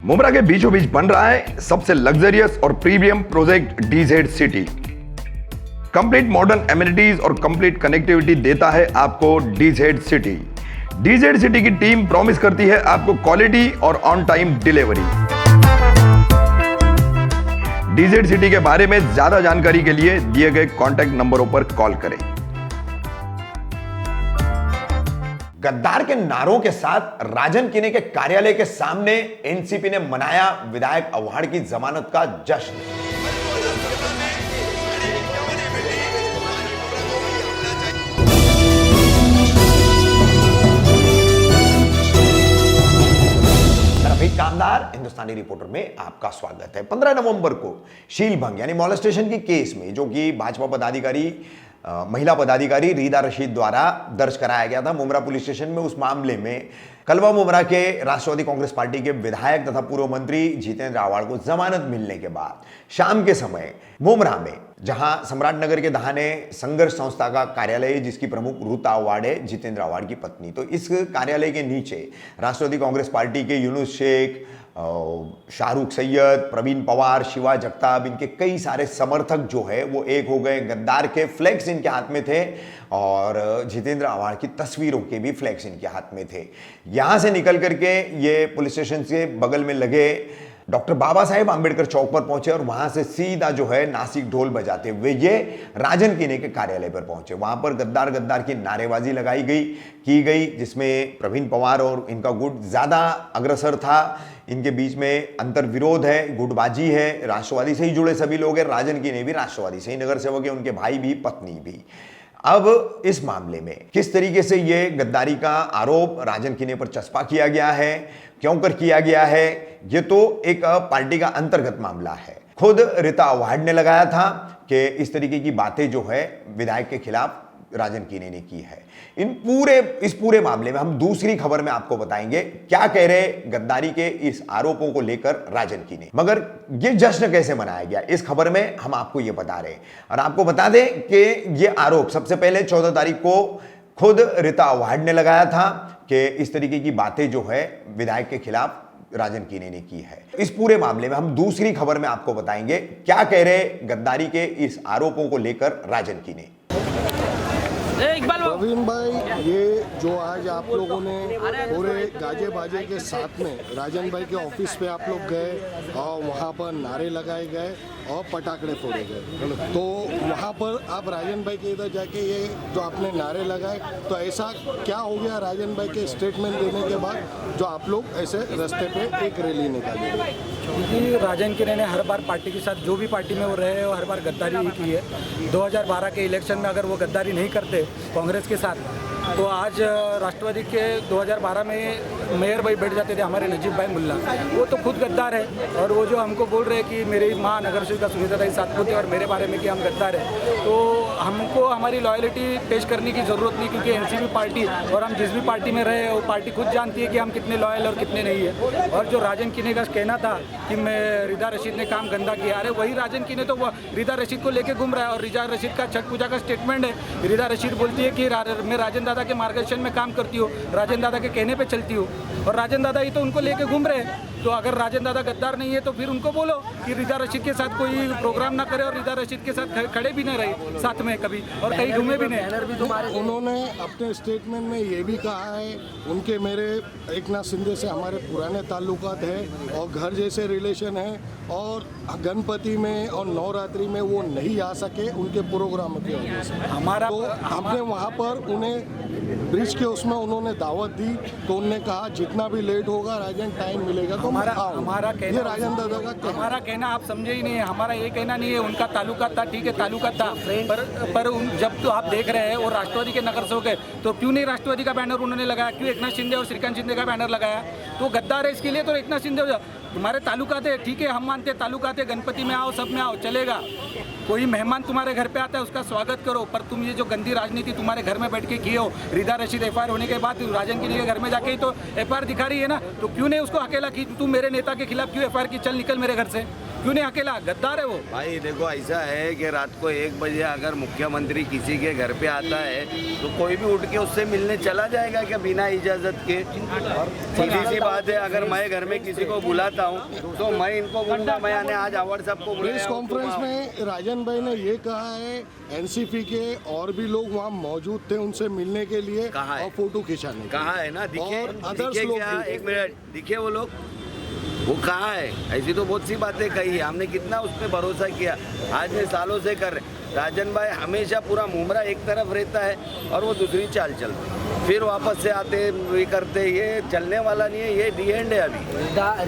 मुमरा के बीचों बीच बन रहा है सबसे लग्जरियस और premium project DZ city. Complete modern amenities और कंप्लीट कनेक्टिविटी देता है आपको डीजेड सिटी। डीजेड सिटी की टीम प्रॉमिस करती है आपको क्वालिटी और on time delivery. DZ city के बारे में ज्यादा जानकारी के लिए दिए गए कॉन्टैक्ट नंबरों पर कॉल करें। गद्दार के नारों के साथ राजन किने के कार्यालय के सामने एनसीपी ने मनाया विधायक अवार्ड की जमानत का जश्न। रफीक कामदार हिंदुस्तानी रिपोर्टर में आपका स्वागत है। 15 नवंबर को शीलभंग यानी मॉलेस्टेशन की केस में जो कि भाजपा पदाधिकारी महिला पदाधिकारी रीदा रशीद द्वारा दर्ज कराया गया था मुमरा पुलिस स्टेशन में, उस मामले में कलवा मुमरा के राष्ट्रवादी कांग्रेस पार्टी के विधायक तथा पूर्व मंत्री जितेंद्र आवाड़ को जमानत मिलने के बाद शाम के समय मुमरा में, जहां सम्राट नगर के दहाने संघर्ष संस्था का कार्यालय है जिसकी प्रमुख रूता आवाड़ है, जितेंद्र आवाड़ की पत्नी, तो इस कार्यालय के नीचे राष्ट्रवादी कांग्रेस पार्टी के यूनुस शेख, शाहरुख सैयद, प्रवीण पवार, शिवा जगताप, इनके कई सारे समर्थक जो है वो एक हो गए। गद्दार के फ्लैग्स इनके हाथ में थे और जितेंद्र आवाड़ की तस्वीरों के भी फ्लैग्स इनके हाथ में थे। यहां से निकल करके ये पुलिस स्टेशन के बगल में लगे डॉक्टर बाबा साहेब आंबेडकर चौक पर पहुंचे और वहां से सीधा जो है नासिक ढोल बजाते हुए ये राजन किने के कार्यालय पर पहुंचे। वहां पर गद्दार गद्दार की नारेबाजी की गई जिसमें प्रवीण पवार और इनका गुट ज्यादा अग्रसर था। इनके बीच में अंतर विरोध है, गुटबाजी है, राष्ट्रवादी से ही जुड़े सभी लोग हैं। राजन किने भी राष्ट्रवादी से ही नगर सेवक है, उनके भाई भी पत्नी भी। अब इस मामले में किस तरीके से ये गद्दारी का आरोप राजन किने पर चस्पा किया गया है, क्यों कर किया गया है, ये तो एक पार्टी का अंतर्गत मामला है। खुद रीता आवाड़ ने लगाया था कि इस तरीके की बातें जो है विधायक के खिलाफ राजन किने ने की है। इस पूरे मामले में हम दूसरी खबर में आपको बताएंगे क्या कह रहे गद्दारी के इस आरोपों को लेकर राजन किने, मगर ये जश्न कैसे मनाया गया इस खबर में हम आपको ये बता रहे हैं। और आपको बता दें कि ये आरोप सबसे पहले 14 तारीख को खुद रीता आवाड़ ने लगाया था कि इस तरीके की बातें जो है विधायक के खिलाफ राजन किने ने की है। इस पूरे मामले में हम दूसरी खबर में आपको बताएंगे क्या कह रहे गद्दारी के इस आरोपों को लेकर राजन किने। प्रवीण भाई, ये जो आज आप लोगों ने पूरे गाजे बाजे के साथ में राजन भाई के ऑफिस पे आप लोग गए और वहाँ पर नारे लगाए गए और पटाखे फोड़े गए, तो वहाँ पर आप राजन भाई के इधर जाके ये जो आपने नारे लगाए, तो ऐसा क्या हो गया राजन भाई के स्टेटमेंट देने के बाद जो आप लोग ऐसे रास्ते पे एक रैली निकाली? क्योंकि राजन किने ने हर बार पार्टी के साथ जो भी पार्टी में वो रहे और हर बार गद्दारी ही की है। 2012 के इलेक्शन में अगर वो गद्दारी नहीं करते कांग्रेस के साथ, तो आज राष्ट्रवादी के 2012 में मेयर भाई बैठ जाते थे हमारे नजीब भाई मुल्ला, वो तो खुद गद्दार है। और वो जो हमको बोल रहे हैं कि मेरी माँ नगर सेविका सुनीता दाई सातपुत है और मेरे बारे में कि हम गद्दार हैं, तो हमको हमारी लॉयल्टी पेश करने की ज़रूरत नहीं, क्योंकि एनसीपी पार्टी और हम जिस भी पार्टी में रहे वो पार्टी खुद जानती है कि हम कितने लॉयल और कितने नहीं है। और जो राजन किने का कहना था कि मैं रीदा रशीद ने काम गंदा किया, अरे वही राजन किने तो रीदा रशीद को लेके घूम रहा है। और रीदा रशीद का छठ पूजा का स्टेटमेंट है, रीदा रशीद बोलती है कि मैं राजन दादा के मार्गदर्शन में काम करती हूँ, राजन दादा के कहने पे चलती हूँ, और राजन दादा ही तो उनको लेके घूम रहे हैं। तो अगर राजन दादा गद्दार नहीं है तो फिर उनको बोलो कि रीदा रशीद के साथ कोई प्रोग्राम ना करे और रीदा रशीद के साथ खड़े भी ना रहे साथ में कभी, और कहीं घूमे भी नहीं। उन्होंने अपने स्टेटमेंट में ये भी कहा है उनके मेरे एकनाथ शिंदे से हमारे पुराने ताल्लुकात है और घर जैसे रिलेशन है, और गणपति में और नवरात्रि में वो नहीं आ सके उनके प्रोग्राम की वजह से। हमारा तो हमने वहाँ पर उन्हें ब्रिज के उसमें उन्होंने दावत दी, तो उन्होंने कहा जितना भी लेट होगा राजन टाइम मिलेगा तो हमारा कहना, ये राजन दादा का हमारा कहना आप समझे ही नहीं है। हमारा ये कहना नहीं है, उनका ताल्लुका था, ठीक है ताल्लुका था, पर जब तो आप देख रहे हैं वो राष्ट्रवादी के नगर सेवक है, तो क्यों नहीं राष्ट्रवादी का बैनर उन्होंने लगाया, क्यों एकनाथ शिंदे और श्रीकांत शिंदे का बैनर लगाया? तो गद्दार है इसके लिए तो एकनाथ शिंदे तुम्हारे ताल्लुका थे, ठीक है हम मानते ताल्लुका थे, गणपति में आओ, सब में आओ, चलेगा। कोई मेहमान तुम्हारे घर पे आता है उसका स्वागत करो, पर तुम ये जो गंदी राजनीति तुम्हारे घर में बैठ के किए हो, रीदा रशीद एफआईआर होने के बाद राजन किने के घर में जाके ही तो एफआईआर दिखा रही है ना, तो क्यों नहीं उसको अकेला की, तू मेरे नेता के खिलाफ क्यों एफआईआर की, चल निकल मेरे घर से। क्यों नहीं अकेला? गद्दार है वो। भाई देखो ऐसा है कि रात को 1 बजे अगर मुख्यमंत्री किसी के घर पे आता है तो कोई भी उठ के उससे मिलने चला जाएगा क्या बिना इजाजत के? सीधी सी बात है, अगर मैं घर में किसी को बुलाता हूँ तो मैं इनको बोलूँगा मैं आने आज आवर सबको प्रेस कॉन्फ्रेंस में राजन भाई ने ये कहा है एनसीपी के और भी लोग वहाँ मौजूद थे उनसे मिलने के लिए कहाँ है? और फोटो खिंचाने के कहाँ है ना? दिखे और others दिखे लोग क्या? भी। 1 मिनट, दिखे वो लोग? वो कहाँ है? ऐसी तो बहुत सी बातें कही है, हमने कितना उस पर भरोसा किया, आज में सालों से कर रहे। राजन भाई हमेशा पूरा मुमरा एक तरफ रहता है और वो दूसरी चाल चलते, फिर वापस से आते ये करते, ये चलने वाला नहीं है, ये दी एंड है अभी।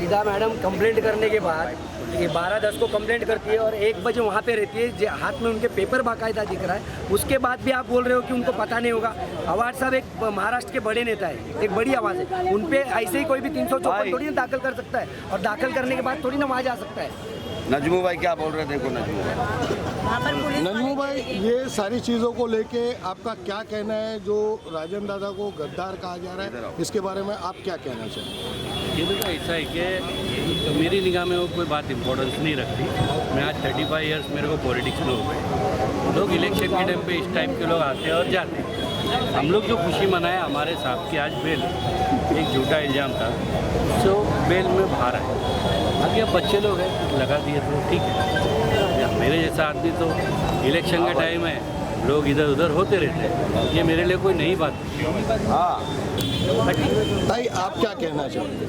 रिदा मैडम कंप्लेंट करने के बाद ये 12:10 को कंप्लेंट करती है और 1 बजे वहाँ पे रहती है, हाथ में उनके पेपर बाकायदा दिख रहा है। उसके बाद भी आप बोल रहे हो कि उनको पता नहीं होगा। अवार्ड साहब एक महाराष्ट्र के बड़े नेता है, एक बड़ी आवाज़ है, उन पे ऐसे ही कोई भी 354 थोड़ी ना दाखिल कर सकता है, और दाखिल करने के बाद थोड़ी ना वहाँ जा सकता है। नजमू भाई क्या बोल रहे थे? देखो नजमू भाई, नजमू भाई, ये सारी चीज़ों को लेके आपका क्या कहना है? जो राजन दादा को गद्दार कहा जा रहा है, इसके बारे में आप क्या कहना चाहेंगे? ये तो ऐसा है कि मेरी निगाह में वो कोई बात इम्पोर्टेंस नहीं रखती। मैं आज 35 ईयर्स मेरे को पॉलिटिक्स में हो गए। लोग इलेक्शन के टाइम पे इस टाइप के लोग आते हैं और जाते हैं। हम लोग जो खुशी मनाए हमारे साहब की आज बेल, एक झूठा इल्ज़ाम था, सो बेल में बाहर आए। बाकी अब बच्चे लोग हैं, लगा दिए तो ठीक है। या मेरे जैसा आदमी तो इलेक्शन का टाइम है, लोग इधर उधर होते रहते हैं, ये मेरे लिए कोई नई बात नहीं। हाँ भाई आप क्या कहना चाहेंगे?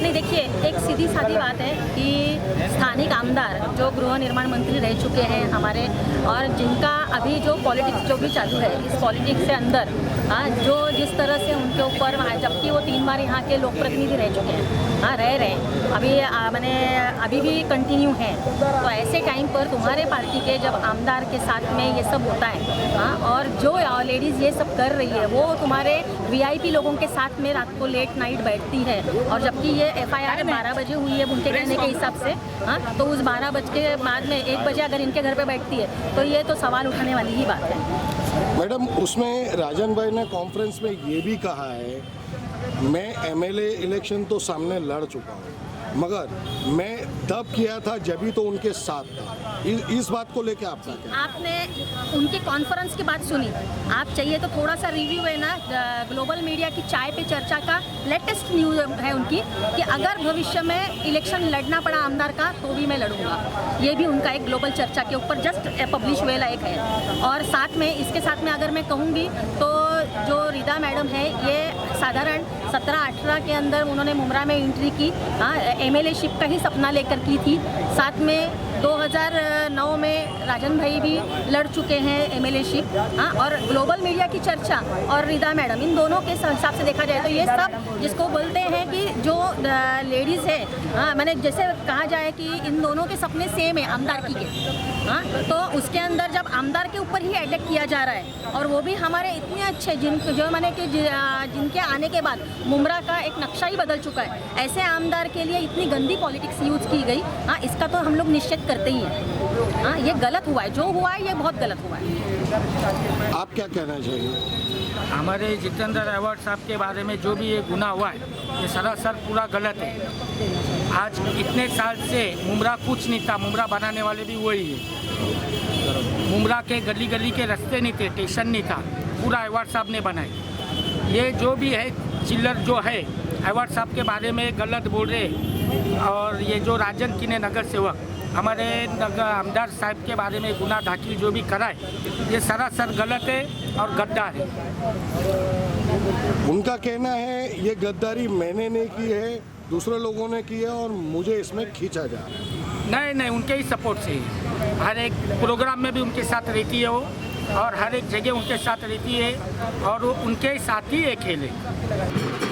नहीं, देखिए, एक सीधी सादी बात है कि स्थानिक आमदार जो गृह निर्माण मंत्री रह चुके हैं हमारे, और जिनका अभी जो पॉलिटिक्स जो भी चालू है, इस पॉलिटिक्स से अंदर जो जिस तरह से उनके ऊपर, जबकि वो 3 बार यहाँ के लोक प्रतिनिधि रह चुके हैं, रह रहे हैं, अभी मैंने अभी भी कंटिन्यू हैं, तो ऐसे टाइम पर तुम्हारे पार्टी के जब आमदार के साथ में ये सब होता है, और जो लेडीज़ ये सब कर रही है वो तुम्हारे VIP लोगों के साथ में रात को लेट नाइट बैठती है, और जबकि ये FIR 12 बजे हुई है उनके कहने के हिसाब से, तो उस 12 बज के बाद में 1 बजे अगर इनके घर पे बैठती है तो ये तो सवाल उठाने वाली ही बात है। मैडम, उसमें राजन भाई ने कॉन्फ्रेंस में ये भी कहा है, मैं MLA इलेक्शन तो सामने लड़ चुका हूँ, मगर मैं तब किया था जब भी तो उनके साथ था। इस बात को लेके आपका क्या? आपने उनकी कॉन्फ्रेंस की बात सुनी, आप चाहिए तो थोड़ा सा रिव्यू है ना, ग्लोबल मीडिया की चाय पे चर्चा का लेटेस्ट न्यूज़ है उनकी, कि अगर भविष्य में इलेक्शन लड़ना पड़ा आमदार का तो भी मैं लड़ूंगा। ये भी उनका एक ग्लोबल चर्चा के ऊपर जस्ट पब्लिश हुए लायक है। और साथ में इसके साथ में अगर मैं कहूँगी तो जो रिदा मैडम है, ये साधारण 17-18 के अंदर उन्होंने मुमरा में एंट्री की, MLA शिप का ही सपना लेकर की थी। साथ में 2009 में राजन भाई भी लड़ चुके हैं MLA शिप, और ग्लोबल मीडिया की चर्चा और रिदा मैडम, इन दोनों के हिसाब से देखा जाए तो ये सब जिसको बोलते हैं कि जो लेडीज़ है, मैंने जैसे कहा जाए कि इन दोनों के सपने सेम है आमदार की के, तो उसके अंदर जब आमदार के ऊपर ही अटैक किया जा रहा है, और वो भी हमारे इतने अच्छे जो मैंने कि जिनके आने के बाद मुमरा का एक नक्शा ही बदल चुका है, ऐसे आमदार के लिए इतनी गंदी पॉलिटिक्स यूज़ की गई, इसका तो हम लोग निश्चित करते ही हैं। ये गलत हुआ है, जो हुआ है ये बहुत गलत हुआ है। आप क्या कहना चाहिए? हमारे जितेंद्र अवार्ड साहब के बारे में जो भी ये गुनाह हुआ है, ये सरासर पूरा गलत है। आज इतने साल से मुमरा कुछ नहीं था, मुमरा बनाने वाले भी वही है। मुमरा के गली गली के रास्ते नहीं थे, स्टेशन नहीं था, पूरा अवार्ड साहब ने बनाए। ये जो भी है चिल्लर जो है अवार्ड साहब के बारे में गलत बोल रहे, और ये जो राजन किने नगर सेवक हमारे आमदार साहब के बारे में गुनाह दाखिल जो भी कराए, ये सरासर गलत है और गद्दार है। उनका कहना है ये गद्दारी मैंने नहीं की है, दूसरे लोगों ने की है और मुझे इसमें खींचा जा रहा है। नहीं, उनके ही सपोर्ट से ही हर एक प्रोग्राम में भी उनके साथ रहती है वो, और हर एक जगह उनके साथ रहती है, और वो उनके साथ ही एक खेल है।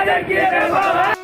राजन की